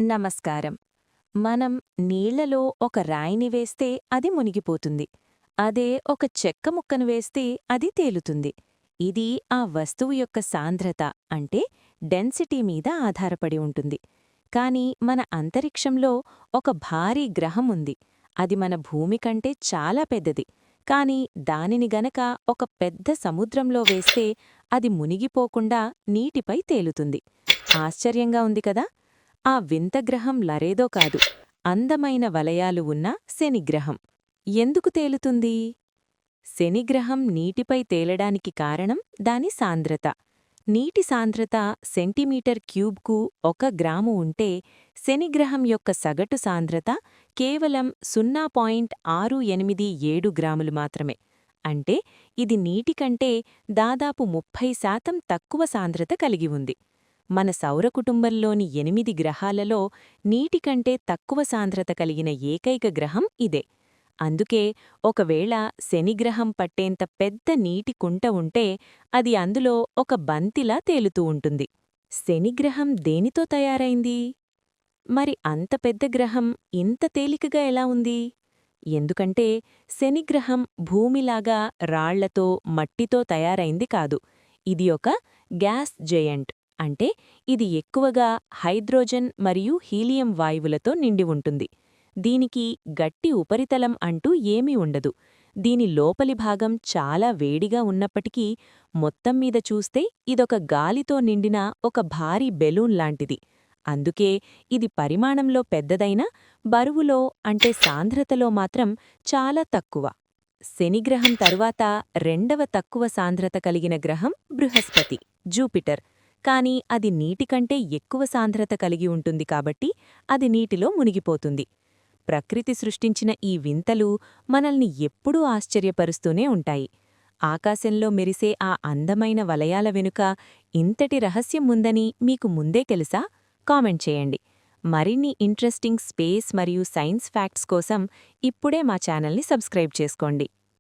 నమస్కారం. మనం నీళ్లలో ఒక రాయిని వేస్తే అది మునిగిపోతుంది. అదే ఒక చెక్క ముక్కను వేస్తే అది తేలుతుంది. ఇది ఆ వస్తువు యొక్క సాంద్రత అంటే డెన్సిటీ మీద ఆధారపడి ఉంటుంది. కాని మన అంతరిక్షంలో ఒక భారీ గ్రహం ఉంది. అది మన భూమి కంటే చాలా పెద్దది. కాని దానిని గనక ఒక పెద్ద సముద్రంలో వేస్తే అది మునిగిపోకుండా నీటిపై తేలుతుంది. ఆశ్చర్యంగా ఉంది కదా! ఆ వింత గ్రహం లరేదో కాదు, అందమైన వలయాలు ఉన్న శనిగ్రహం. ఎందుకు తేలుతుంది? శనిగ్రహం నీటిపై తేలడానికి కారణం దాని సాంద్రత. నీటి సాంద్రత సెంటీమీటర్ క్యూబ్కు 1 గ్రాము ఉంటే శనిగ్రహం యొక్క సగటు సాంద్రత కేవలం 0.687 గ్రాములు మాత్రమే. అంటే ఇది నీటి కంటే దాదాపు 30% తక్కువ సాంద్రత కలిగి ఉంది. మన సౌరకుటుంబంలోని 8 గ్రహాలలో నీటికంటే తక్కువ సాంద్రత కలిగిన ఏకైక గ్రహం ఇదే. అందుకే ఒకవేళ శనిగ్రహం పట్టేంత పెద్ద నీటి కుంట ఉంటే అది అందులో ఒక బంతిలా తేలుతూ ఉంటుంది. శనిగ్రహం దేనితో తయారైంది? మరి అంత పెద్ద గ్రహం ఇంత తేలికగా ఎలా ఉంది? ఎందుకంటే శనిగ్రహం భూమిలాగా రాళ్లతో, మట్టితో తయారైంది కాదు. ఇది ఒక గ్యాస్ జెయంట్. అంటే ఇది ఎక్కువగా హైడ్రోజన్ మరియు హీలియం వాయువులతో నిండి ఉంటుంది. దీనికి గట్టి ఉపరితలం అంటూ ఏమీ ఉండదు. దీని లోపలి భాగం చాలా వేడిగా ఉన్నప్పటికీ మొత్తం మీద చూస్తే ఇదొక గాలితో నిండిన ఒక భారీ బెలూన్ లాంటిది. అందుకే ఇది పరిమాణంలో పెద్దదైనా బరువులో అంటే సాంద్రతలో మాత్రం చాలా తక్కువ. శనిగ్రహం తరువాత రెండవ తక్కువ సాంద్రత కలిగిన గ్రహం బృహస్పతి, జూపిటర్. కానీ అది నీటికంటే ఎక్కువ సాంద్రత కలిగి ఉంటుంది కాబట్టి అది నీటిలో మునిగిపోతుంది. ప్రకృతి సృష్టించిన ఈ వింతలు మనల్ని ఎప్పుడూ ఆశ్చర్యపరుస్తూనే ఉంటాయి. ఆకాశంలో మెరిసే ఆ అందమైన వలయాల వెనుక ఇంతటి రహస్యం ఉందని మీకు ముందే తెలుసా? కామెంట్ చేయండి. మరిన్ని ఇంట్రెస్టింగ్ స్పేస్ మరియు సైన్స్ ఫ్యాక్ట్స్ కోసం ఇప్పుడే మా ఛానల్ని సబ్స్క్రైబ్ చేసుకోండి.